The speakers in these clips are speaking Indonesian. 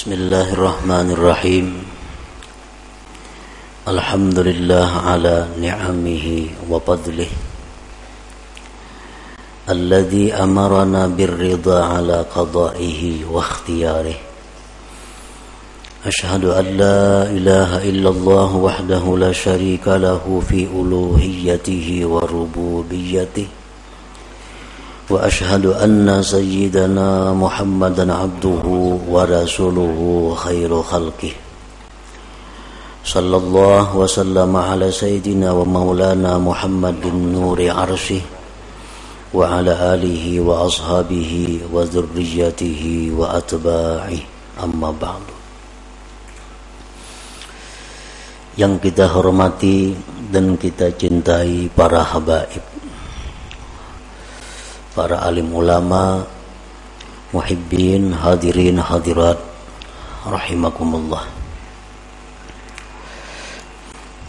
Bismillahirrahmanirrahim. Alhamdulillah ala ni'amihi wa fadlih alladhi amarana birridha ala qada'ihi wa ikhtiyarih. Ashhadu an la ilaha illallah wahdahu la sharika lahu fi uluhiyyatihi wa rububiyyatihi. Wa ashhadu anna sayyidana Muhammadan abduhu wa rasuluhu khairu khalqih. Sallallahu wa sallama ala sayyidina wa maulana Muhammadin nuri arsyih wa ala alihi wa ashabihi wa dzurriyyatihi wa atba'ihi, amma ba'du. Yang kita hormati dan kita cintai para habaib, para alim ulama, muhibbin, hadirin, hadirat, rahimakumullah.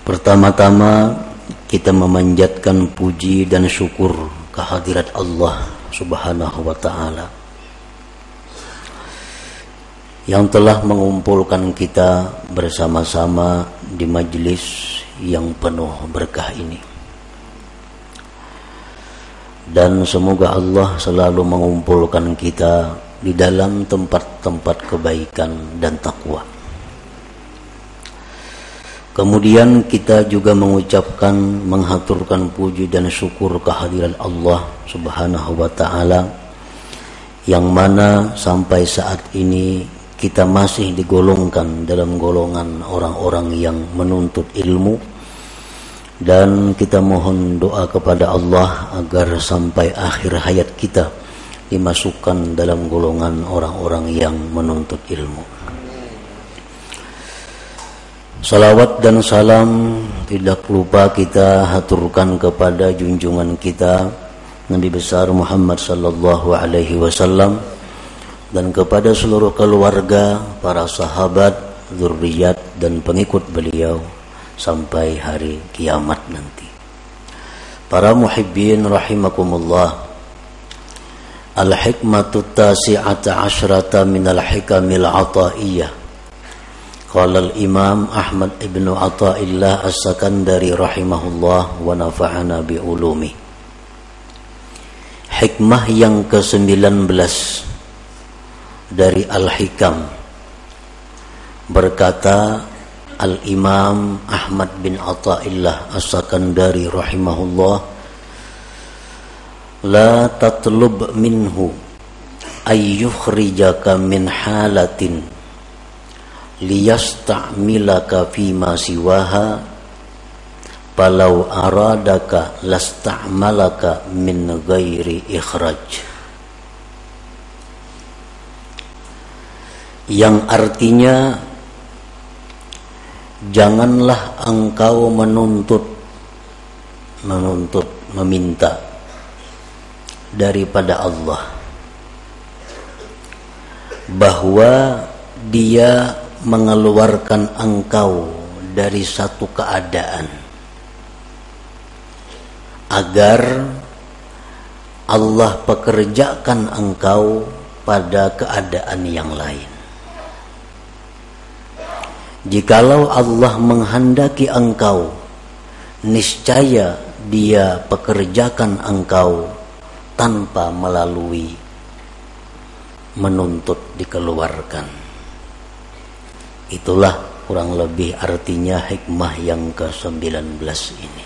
Pertama-tama kita memanjatkan puji dan syukur kehadirat Allah Subhanahu wa ta'ala yang telah mengumpulkan kita bersama-sama di majlis yang penuh berkah ini. Dan semoga Allah selalu mengumpulkan kita di dalam tempat-tempat kebaikan dan takwa. Kemudian kita juga mengucapkan, menghaturkan puji dan syukur kehadiran Allah Subhanahu wa ta'ala, yang mana sampai saat ini kita masih digolongkan dalam golongan orang-orang yang menuntut ilmu. Dan kita mohon doa kepada Allah agar sampai akhir hayat kita dimasukkan dalam golongan orang-orang yang menuntut ilmu. Salawat dan salam tidak lupa kita haturkan kepada junjungan kita Nabi besar Muhammad sallallahu alaihi wasallam dan kepada seluruh keluarga, para sahabat, zurriyat dan pengikut beliau sampai hari kiamat nanti. Para muhibbin rahimakumullah, al-hikmatu tasi'ata asyrata minal hikamil ataiyah. Qala al-imam Ahmad ibn Athaillah as-Sakandari rahimahullah wa nafa'ana bi'ulumi. Hikmah yang ke-19 dari al-hikam, berkata Al-Imam Ahmad bin Athaillah As-Sakandari rahimahullah, la tatlub minhu ayyukhrijaka min halatin liyasta'milaka fima siwaha palau aradaka lasta'malaka min ghairi ikhraj. Yang artinya, janganlah engkau meminta daripada Allah bahwa Dia mengeluarkan engkau dari satu keadaan agar Allah pekerjakan engkau pada keadaan yang lain. Jikalau Allah menghendaki engkau, niscaya Dia pekerjakan engkau tanpa melalui menuntut dikeluarkan. Itulah kurang lebih artinya hikmah yang ke-19 ini.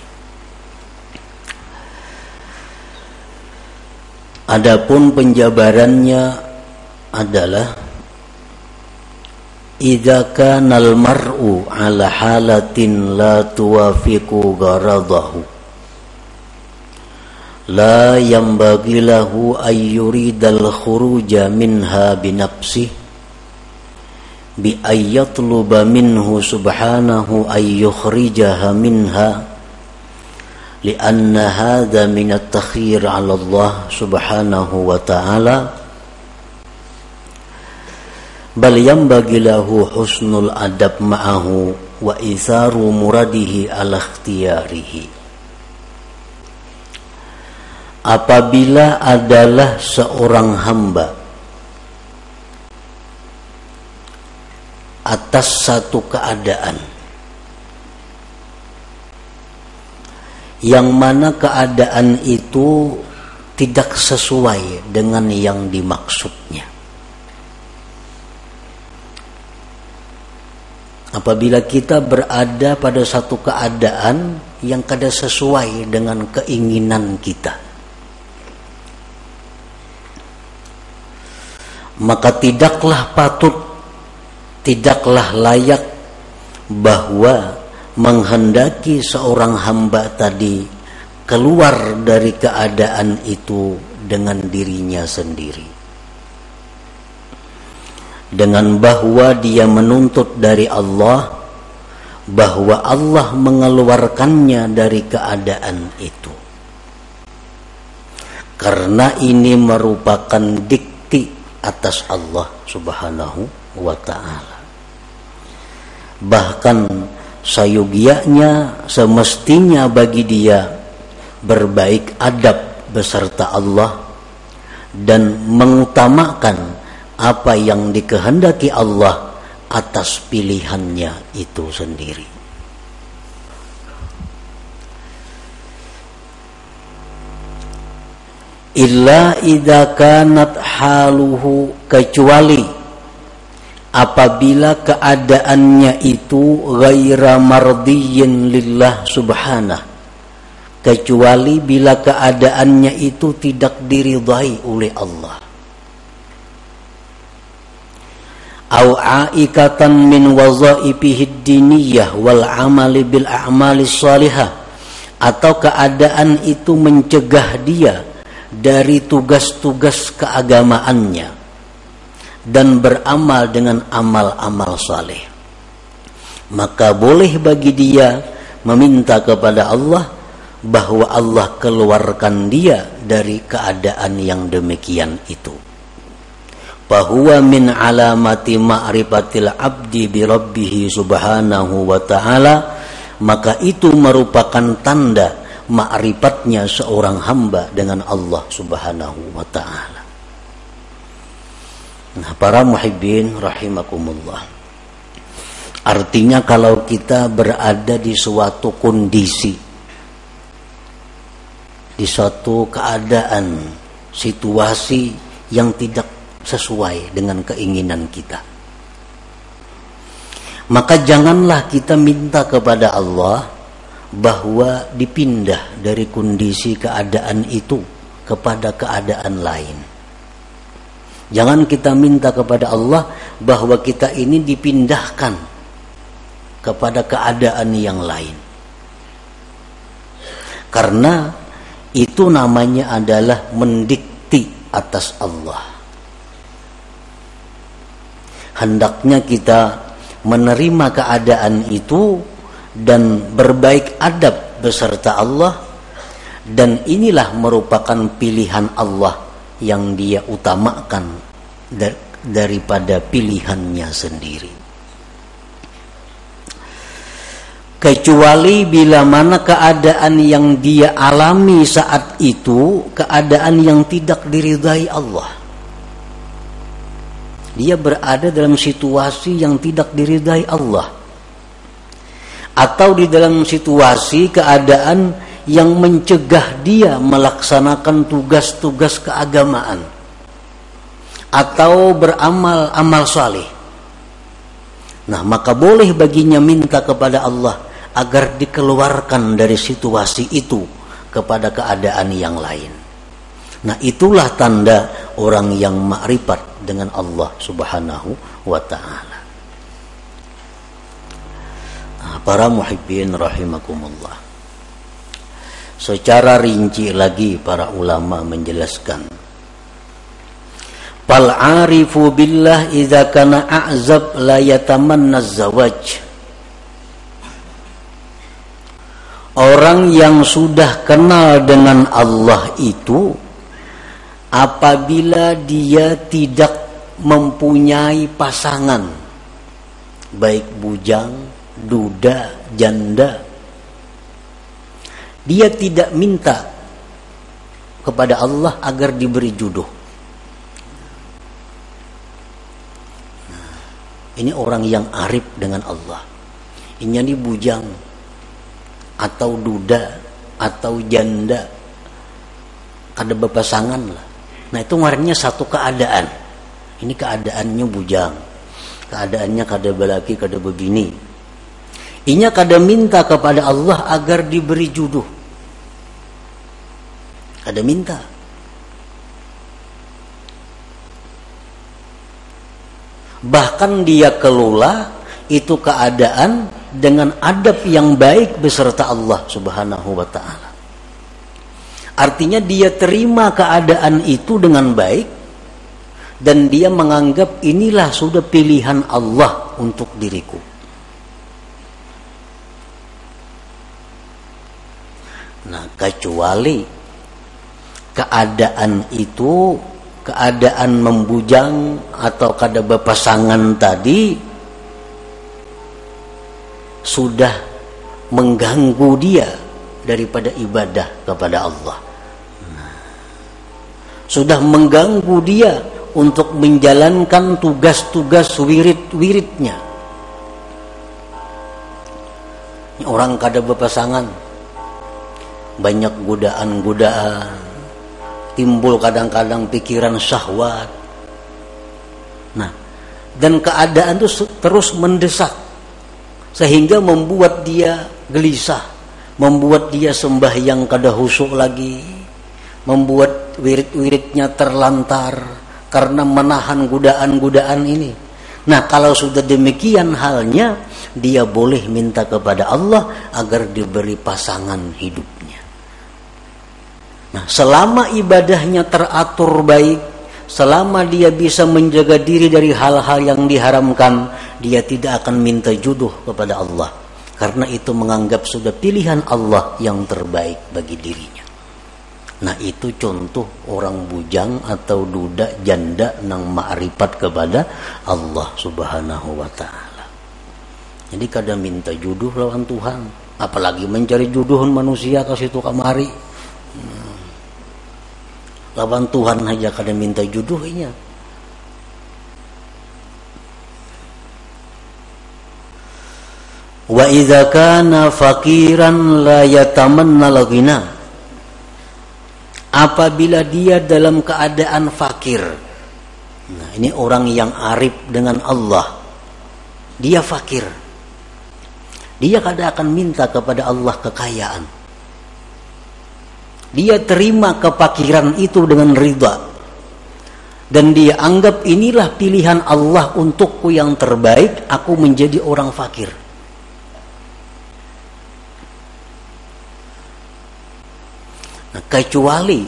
Adapun penjabarannya adalah idza kana al-mar'u ala halatin la tuwafiqu gharadahu la yanbaghi lahu ay yuridal khuruja minha bi nafsihi bi ay yatluba minhu subhanahu ay yukhrijaha minha li anna hadha min at-takhir 'ala Allah subhanahu wa ta'ala, bal yanbaghi lahu husnul adab ma'ahu wa itharu muradihi ala ikhtiyarihi. Apabila adalah seorang hamba atas satu keadaan yang mana keadaan itu tidak sesuai dengan yang dimaksudnya. Apabila kita berada pada satu keadaan yang kada sesuai dengan keinginan kita, maka tidaklah patut, tidaklah layak bahwa menghendaki seorang hamba tadi keluar dari keadaan itu dengan dirinya sendiri, dengan bahwa dia menuntut dari Allah bahwa Allah mengeluarkannya dari keadaan itu, karena ini merupakan dikti atas Allah Subhanahu wa ta'ala. Bahkan sayogianya semestinya bagi dia berbaik adab beserta Allah dan mengutamakan apa yang dikehendaki Allah atas pilihannya itu sendiri. Illa idza kanat haluhu, kecuali apabila keadaannya itu ghaira mardiyyin lillah subhanah, kecuali bila keadaannya itu tidak diridhai oleh Allah. Au aikatan min wazaifihi diniyah wal amali bil a'malis salihah, atau keadaan itu mencegah dia dari tugas-tugas keagamaannya dan beramal dengan amal-amal saleh, maka boleh bagi dia meminta kepada Allah bahwa Allah keluarkan dia dari keadaan yang demikian itu. Bahwa min alamati ma'rifatil abdi bi rabbih subhanahu wa ta'ala, maka itu merupakan tanda ma'rifatnya seorang hamba dengan Allah subhanahu wa ta'ala. Nah, para muhibbin rahimakumullah, artinya kalau kita berada di suatu kondisi, di suatu keadaan, situasi yang tidak sesuai dengan keinginan kita, maka janganlah kita minta kepada Allah bahwa dipindah dari kondisi keadaan itu kepada keadaan lain. Jangan kita minta kepada Allah bahwa kita ini dipindahkan kepada keadaan yang lain, karena itu namanya adalah mendikti atas Allah. Hendaknya kita menerima keadaan itu dan berbaik adab beserta Allah, dan inilah merupakan pilihan Allah yang dia utamakan daripada pilihannya sendiri. Kecuali bila mana keadaan yang dia alami saat itu keadaan yang tidak diridhai Allah. Dia berada dalam situasi yang tidak diridhai Allah, atau di dalam situasi keadaan yang mencegah dia melaksanakan tugas-tugas keagamaan atau beramal amal saleh. Nah, maka boleh baginya minta kepada Allah agar dikeluarkan dari situasi itu kepada keadaan yang lain. Nah, itulah tanda orang yang makrifat dengan Allah subhanahu wa ta'ala. Nah, para muhibbin rahimakumullah, secara rinci lagi para ulama menjelaskan, fal arifu billah idza kana a'zab la yatamanna zawaj. Orang yang sudah kenal dengan Allah itu, apabila dia tidak mempunyai pasangan, baik bujang, duda, janda, dia tidak minta kepada Allah agar diberi jodoh. Ini orang yang arif dengan Allah. Ini bujang atau duda atau janda, kada berpasangan lah. Nah itu ngarannya satu keadaan. Ini keadaannya bujang, keadaannya kada balaki, kada begini. Inya kada minta kepada Allah agar diberi jodoh, kada minta. Bahkan dia kelola itu keadaan dengan adab yang baik beserta Allah Subhanahu wa ta'ala. Artinya dia terima keadaan itu dengan baik dan dia menganggap inilah sudah pilihan Allah untuk diriku. Nah, kecuali keadaan itu, keadaan membujang atau kada berpasangan tadi sudah mengganggu dia daripada ibadah kepada Allah. Sudah mengganggu dia untuk menjalankan tugas-tugas wirid-wiridnya. Orang kada berpasangan, banyak godaan-godaan, timbul kadang-kadang pikiran syahwat. Nah, dan keadaan itu terus mendesak sehingga membuat dia gelisah, membuat dia sembahyang kada khusyuk lagi, membuat wirid-wiridnya terlantar karena menahan godaan-godaan ini. Nah, kalau sudah demikian halnya, dia boleh minta kepada Allah agar diberi pasangan hidupnya. Nah, selama ibadahnya teratur baik, selama dia bisa menjaga diri dari hal-hal yang diharamkan, dia tidak akan minta jodoh kepada Allah, karena itu menganggap sudah pilihan Allah yang terbaik bagi dirinya. Nah, itu contoh orang bujang atau duda janda nang ma'rifat kepada Allah Subhanahu wa ta'ala. Jadi kada minta jodoh lawan Tuhan, apalagi mencari jodohan manusia ke situ kamari. Lawan Tuhan aja kada minta jodohnya. Wa idza kana faqiran la yatamanna al-ghina. Apabila dia dalam keadaan fakir. Nah, ini orang yang arif dengan Allah. Dia fakir. Dia kada akan minta kepada Allah kekayaan. Dia terima kefakiran itu dengan ridha. Dan dia anggap inilah pilihan Allah untukku yang terbaik, aku menjadi orang fakir. Nah, kecuali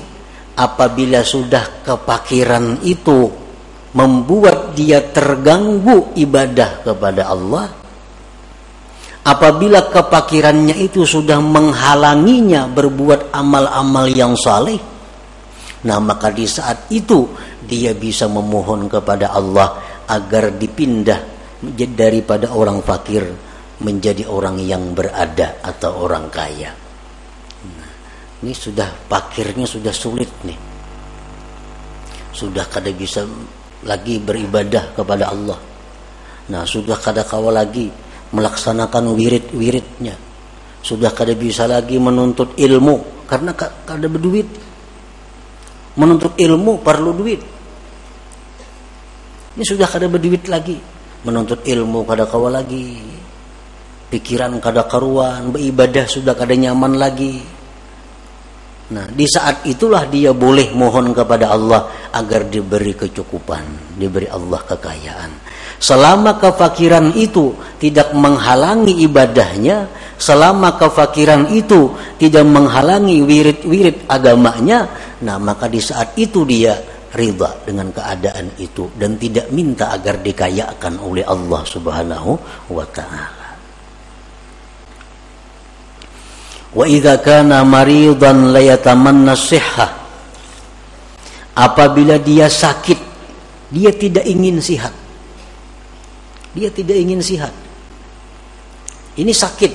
apabila sudah kefakiran itu membuat dia terganggu ibadah kepada Allah, apabila kefakirannya itu sudah menghalanginya berbuat amal-amal yang saleh, nah maka di saat itu dia bisa memohon kepada Allah agar dipindah daripada orang fakir menjadi orang yang berada atau orang kaya. Ini sudah fakirnya sudah sulit nih, sudah kada bisa lagi beribadah kepada Allah. Nah, sudah kada kawa lagi melaksanakan wirid-wiridnya, sudah kada bisa lagi menuntut ilmu karena kada berduit. Menuntut ilmu perlu duit. Ini sudah kada berduit lagi, menuntut ilmu kada kawa lagi, pikiran kada karuan, beribadah sudah kada nyaman lagi. Nah, di saat itulah dia boleh mohon kepada Allah agar diberi kecukupan, diberi Allah kekayaan. Selama kefakiran itu tidak menghalangi ibadahnya, selama kefakiran itu tidak menghalangi wirid-wirid agamanya, nah maka di saat itu dia ridha dengan keadaan itu dan tidak minta agar dikayakan oleh Allah Subhanahu wa ta'ala. Wa idza kana maridan la yatamanna sihhah. Apabila dia sakit, dia tidak ingin sihat. Dia tidak ingin sihat. Ini sakit.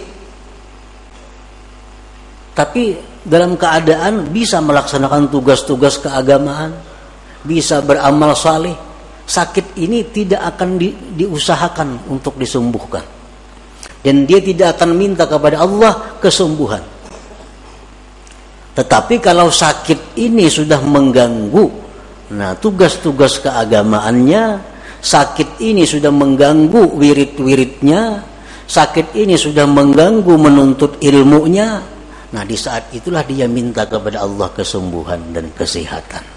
Tapi dalam keadaan bisa melaksanakan tugas-tugas keagamaan, bisa beramal saleh, sakit ini tidak akan diusahakan untuk disembuhkan. Dan dia tidak akan minta kepada Allah kesembuhan. Tetapi kalau sakit ini sudah mengganggu, nah tugas-tugas keagamaannya, sakit ini sudah mengganggu wirid-wiridnya, sakit ini sudah mengganggu menuntut ilmunya, nah di saat itulah dia minta kepada Allah kesembuhan dan kesehatan.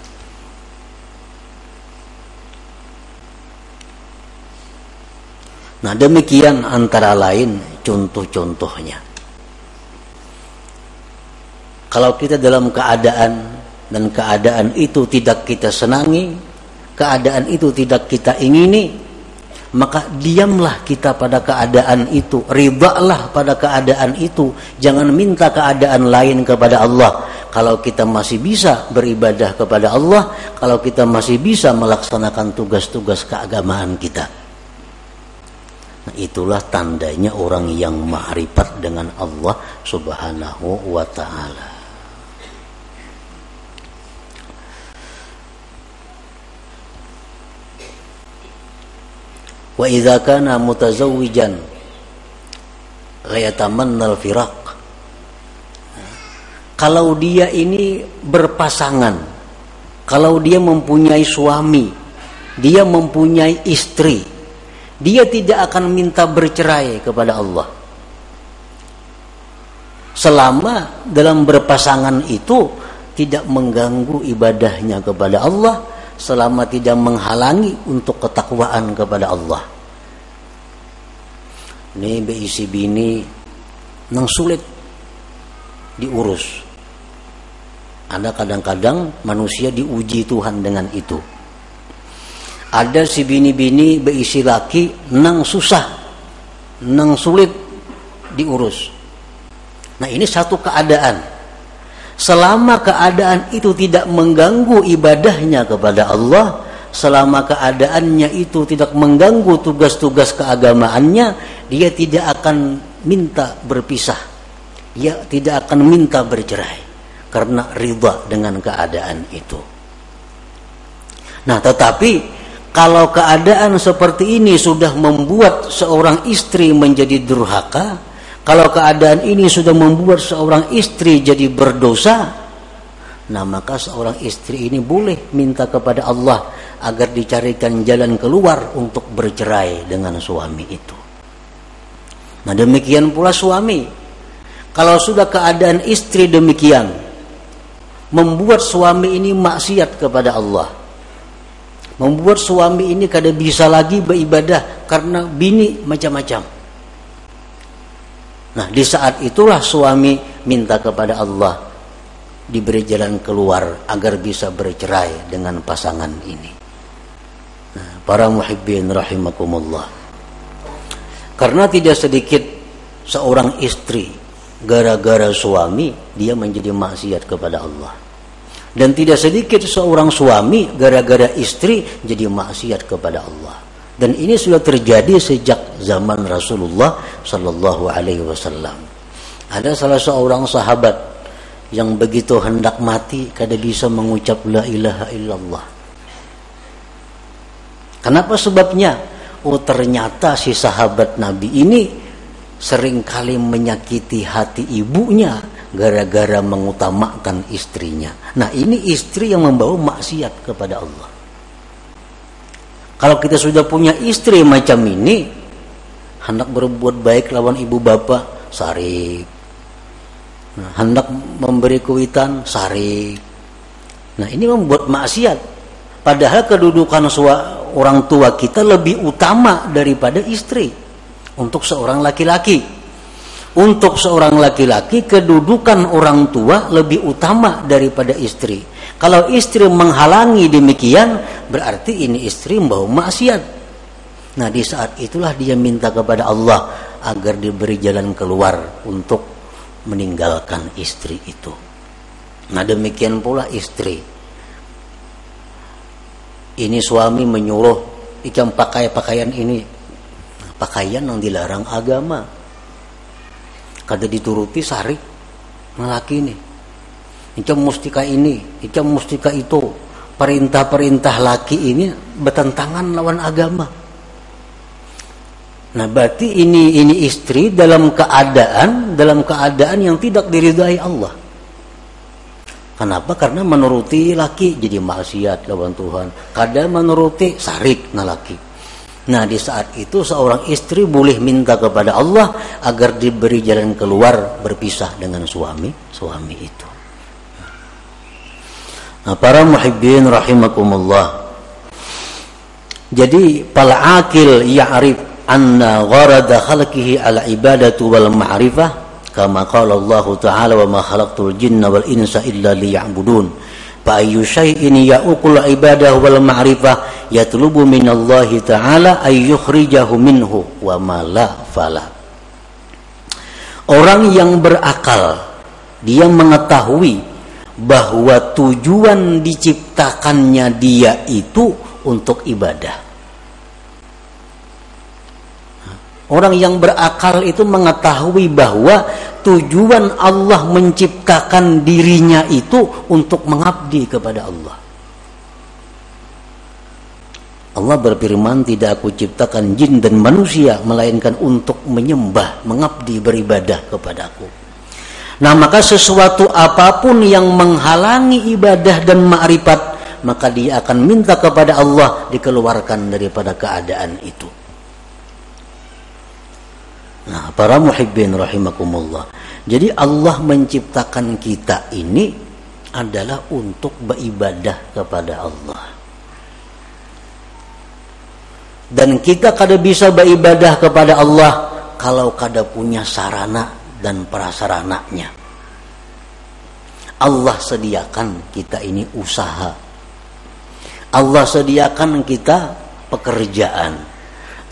Nah demikian antara lain contoh-contohnya. Kalau kita dalam keadaan dan keadaan itu tidak kita senangi, keadaan itu tidak kita ingini, maka diamlah kita pada keadaan itu, ridhalah pada keadaan itu, jangan minta keadaan lain kepada Allah. Kalau kita masih bisa beribadah kepada Allah, kalau kita masih bisa melaksanakan tugas-tugas keagamaan kita. Nah, itulah tandanya orang yang ma'rifat dengan Allah Subhanahu wa ta'ala. Wa idza kana mutazawwijan la yatamanna al-firaq. Kalau dia ini berpasangan, kalau dia mempunyai suami, dia mempunyai istri, dia tidak akan minta bercerai kepada Allah. Selama dalam berpasangan itu tidak mengganggu ibadahnya kepada Allah, selama tidak menghalangi untuk ketakwaan kepada Allah. Ini beisi bini nang sulit diurus. Ada kadang-kadang manusia diuji Tuhan dengan itu. Ada si bini-bini beisi laki nang susah, nang sulit diurus. Nah ini satu keadaan. Selama keadaan itu tidak mengganggu ibadahnya kepada Allah, selama keadaannya itu tidak mengganggu tugas-tugas keagamaannya, dia tidak akan minta berpisah, dia tidak akan minta bercerai, karena ridha dengan keadaan itu. Nah tetapi kalau keadaan seperti ini sudah membuat seorang istri menjadi durhaka, kalau keadaan ini sudah membuat seorang istri jadi berdosa, nah maka seorang istri ini boleh minta kepada Allah agar dicarikan jalan keluar untuk bercerai dengan suami itu. Nah demikian pula suami. Kalau sudah keadaan istri demikian, membuat suami ini maksiat kepada Allah, membuat suami ini kada bisa lagi beribadah karena bini macam-macam. Nah di saat itulah suami minta kepada Allah diberi jalan keluar agar bisa bercerai dengan pasangan ini. Nah, para muhibbin rahimakumullah, karena tidak sedikit seorang istri gara-gara suami dia menjadi maksiat kepada Allah. Dan tidak sedikit seorang suami gara-gara istri jadi maksiat kepada Allah. Dan ini sudah terjadi sejak zaman Rasulullah sallallahu alaihi wasallam. Ada salah seorang sahabat yang begitu hendak mati kada bisa mengucap la ilaha illallah. Kenapa sebabnya? Oh ternyata si sahabat Nabi ini seringkali menyakiti hati ibunya gara-gara mengutamakan istrinya. Nah ini istri yang membawa maksiat kepada Allah. Kalau kita sudah punya istri macam ini, hendak berbuat baik lawan ibu bapak, sarik. Nah, hendak memberi kuitan, sarik. Nah ini membuat maksiat. Padahal kedudukan orang tua kita lebih utama daripada istri untuk seorang laki-laki. Untuk seorang laki-laki kedudukan orang tua lebih utama daripada istri. Kalau istri menghalangi demikian, berarti ini istri membawa maksiat. Nah di saat itulah dia minta kepada Allah agar diberi jalan keluar untuk meninggalkan istri itu. Nah demikian pula istri. Ini suami menyuruh ikam pakai pakaian ini, pakaian yang dilarang agama. Kada dituruti sarik laki ini. Ikam mustika ini, ikam mustika itu. perintah-perintah laki ini bertentangan lawan agama. Nah, berarti ini istri dalam keadaan yang tidak diridhai Allah. Kenapa? Karena menuruti laki jadi maksiat lawan Tuhan. Kadang menuruti sarik na laki. Nah, di saat itu seorang istri boleh minta kepada Allah agar diberi jalan keluar berpisah dengan suami itu. Nah, para muhibbin rahimakumullah. Jadi pal akil ya'rif anna gharada khalqihi ala ibadatu wal ma'rifah kama qala Allah ta'ala wa ma khalaqtul jinna wal insa illa liya'budun. Fa ayyu syai'in ya'uqul ibadah wal ma'rifah yatlubu minallahi ta'ala ay yukhrijahu minhu wa ma la fala. Orang yang berakal dia mengetahui bahwa tujuan diciptakannya dia itu untuk ibadah. Orang yang berakal itu mengetahui bahwa tujuan Allah menciptakan dirinya itu untuk mengabdi kepada Allah. Allah berfirman, tidak aku ciptakan jin dan manusia melainkan untuk menyembah, mengabdi, beribadah kepadaku. Nah, maka sesuatu apapun yang menghalangi ibadah dan ma'rifat, maka dia akan minta kepada Allah dikeluarkan daripada keadaan itu. Nah, para muhibbin rahimakumullah. Jadi Allah menciptakan kita ini adalah untuk beribadah kepada Allah. Dan kita kada bisa beribadah kepada Allah kalau kada punya sarana dan prasarananya. Allah sediakan kita ini usaha. Allah sediakan kita pekerjaan.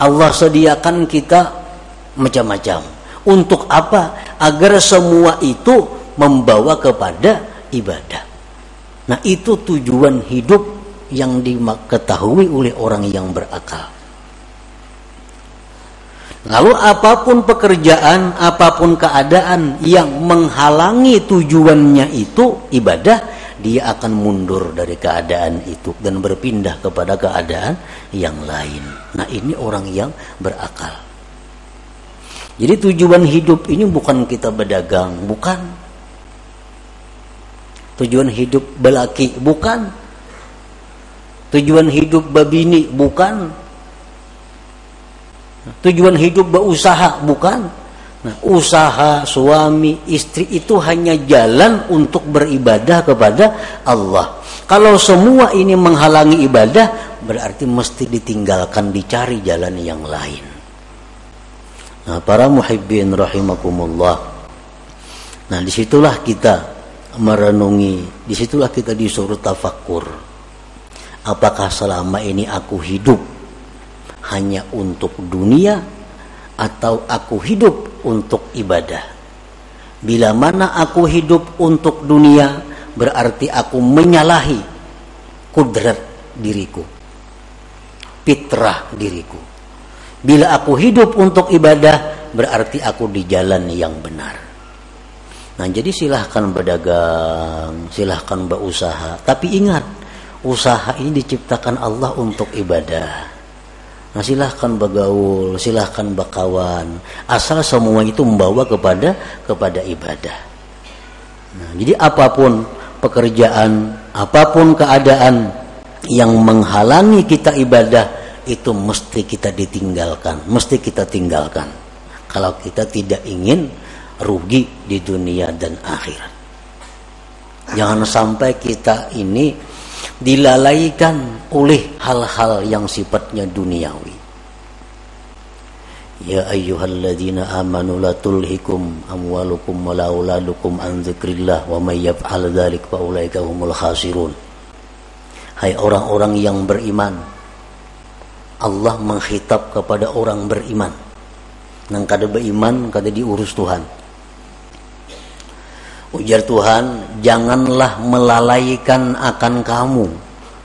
Allah sediakan kita macam-macam. Untuk apa? Agar semua itu membawa kepada ibadah. Nah, itu tujuan hidup yang diketahui oleh orang yang berakal. Lalu apapun pekerjaan, apapun keadaan yang menghalangi tujuannya itu ibadah, dia akan mundur dari keadaan itu dan berpindah kepada keadaan yang lain. Nah, ini orang yang berakal. Jadi tujuan hidup ini bukan kita berdagang, bukan. Tujuan hidup belaki, bukan. Tujuan hidup babini, bukan. Tujuan hidup berusaha, bukan. Nah, usaha suami istri itu hanya jalan untuk beribadah kepada Allah. Kalau semua ini menghalangi ibadah, berarti mesti ditinggalkan, dicari jalan yang lain. Nah, para muhibbin rahimakumullah. Nah, disitulah kita merenungi, disitulah kita disuruh tafakkur. Apakah selama ini aku hidup hanya untuk dunia atau aku hidup untuk ibadah? Bila mana aku hidup untuk dunia, berarti aku menyalahi kudrat diriku, fitrah diriku. Bila aku hidup untuk ibadah, berarti aku di jalan yang benar. Nah, jadi silahkan berdagang, silahkan berusaha. Tapi ingat, usaha ini diciptakan Allah untuk ibadah. Nah, silahkan bergaul, silahkan berkawan, asal semua itu membawa kepada ibadah. Nah, jadi apapun pekerjaan, apapun keadaan yang menghalangi kita ibadah, itu mesti kita ditinggalkan, mesti kita tinggalkan. Kalau kita tidak ingin rugi di dunia dan akhirat. Jangan sampai kita ini dilalaikan oleh hal-hal yang sifatnya duniawi. Ya ayyuhalladzina amanu la tulhikum amwalukum wala auladukum an dzikrillah wa may yaf'al dzalika fa ulaika humul khasirun. Hai orang-orang yang beriman, Allah mengkhitab kepada orang beriman. Nang kada beriman kada diurus Tuhan. Ujar Tuhan, janganlah melalaikan akan kamu,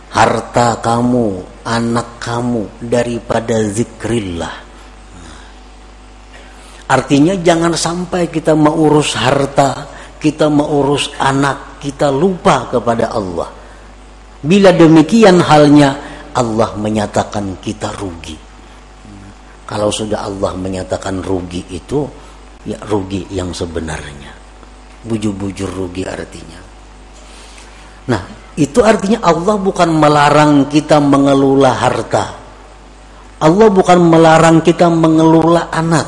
harta kamu, anak kamu daripada zikrillah. Artinya jangan sampai kita mengurus harta, kita mengurus anak, kita lupa kepada Allah. Bila demikian halnya, Allah menyatakan kita rugi. Kalau sudah Allah menyatakan rugi itu, ya rugi yang sebenarnya. Bujur-bujur rugi artinya. Nah, itu artinya Allah bukan melarang kita mengelola harta. Allah bukan melarang kita mengelola anak.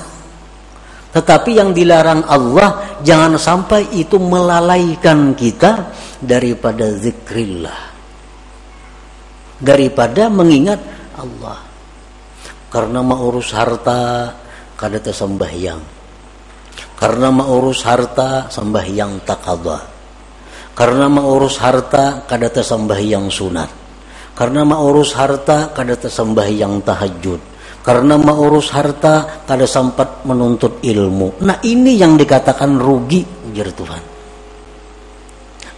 Tetapi yang dilarang Allah, jangan sampai itu melalaikan kita daripada zikrillah, daripada mengingat Allah. Karena mau urus harta kada tersembahyang, karena mau urus harta sembahyang taqadha, karena mau urus harta kada tersembahyang sunat, karena mau urus harta kada tersembahyang tahajud, karena mau urus harta kada sempat menuntut ilmu. Nah, ini yang dikatakan rugi, ujar Tuhan.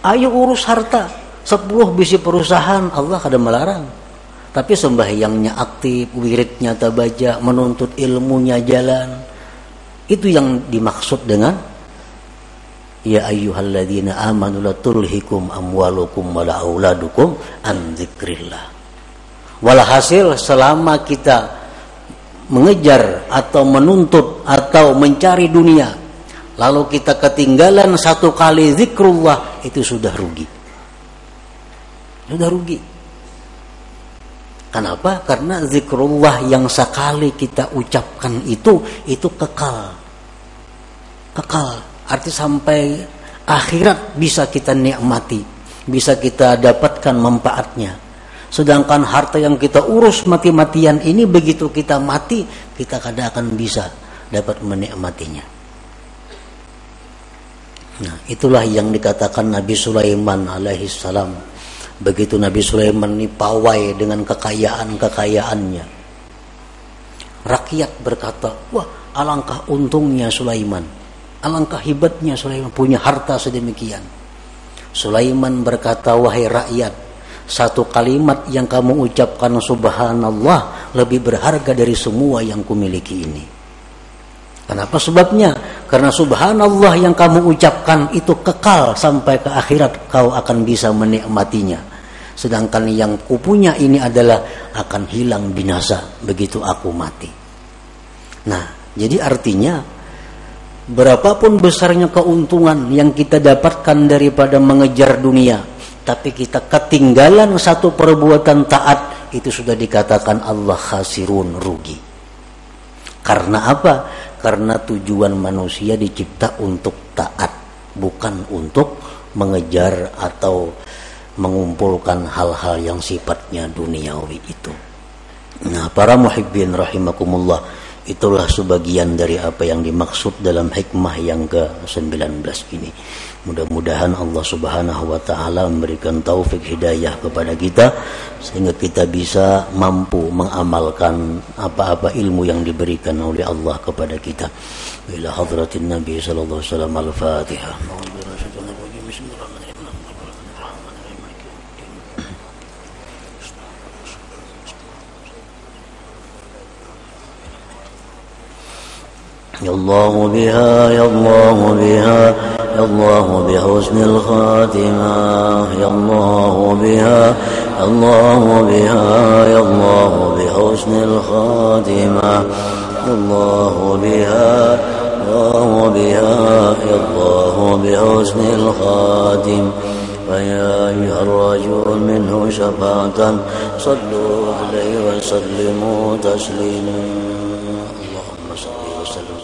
Ayo urus harta, 10 bisi perusahaan, Allah kada melarang. Tapi sembahyangnya aktif, wiridnya tabaja, menuntut ilmunya jalan. Itu yang dimaksud dengan ya ayyuhalladzina amanu la tulhikum amwalukum wala auladukum an dzikrillah. Walhasil selama kita mengejar atau menuntut atau mencari dunia, lalu kita ketinggalan satu kali zikrullah, itu sudah rugi. Sudah rugi. Kenapa? Karena zikrullah yang sekali kita ucapkan itu kekal. Kekal. Arti sampai akhirat bisa kita nikmati, bisa kita dapatkan manfaatnya. Sedangkan harta yang kita urus mati-matian ini, begitu kita mati, kita kada akan bisa dapat menikmatinya. Nah, itulah yang dikatakan Nabi Sulaiman alaihissalam. Begitu Nabi Sulaiman ini pawai dengan kekayaan-kekayaannya, rakyat berkata, wah alangkah untungnya Sulaiman, alangkah hebatnya Sulaiman punya harta sedemikian. Sulaiman berkata, wahai rakyat, satu kalimat yang kamu ucapkan subhanallah lebih berharga dari semua yang kumiliki ini. Kenapa sebabnya? Karena subhanallah yang kamu ucapkan itu kekal sampai ke akhirat, kau akan bisa menikmatinya. Sedangkan yang kupunya ini adalah akan hilang binasa begitu aku mati. Nah, jadi artinya berapapun besarnya keuntungan yang kita dapatkan daripada mengejar dunia, tapi kita ketinggalan satu perbuatan taat, itu sudah dikatakan Allah khasirun, rugi. Karena apa? Karena tujuan manusia dicipta untuk taat, bukan untuk mengejar atau mengumpulkan hal-hal yang sifatnya duniawi itu. Nah, para muhibbin rahimakumullah, itulah sebagian dari apa yang dimaksud dalam hikmah yang ke-19 ini. Mudah-mudahan Allah Subhanahu wa taala memberikan taufik hidayah kepada kita sehingga kita bisa mampu mengamalkan apa-apa ilmu yang diberikan oleh Allah kepada kita. Ila hadratin Nabi sallallahu alaihi wasallam, al-Fatihah. Ya Allah biha, ya Allah biha, ya Allah bihusnil khatimah, ya Allah biha, ya Allah biha, ya Allah bihusnil khatimah, ya Allah biha, ya Allah biha, ya Allah bihusnil khatim. فيا أيها الرجل منه شفاعة صلوا عليه وسلموا تسليما. اللهم صل وسلم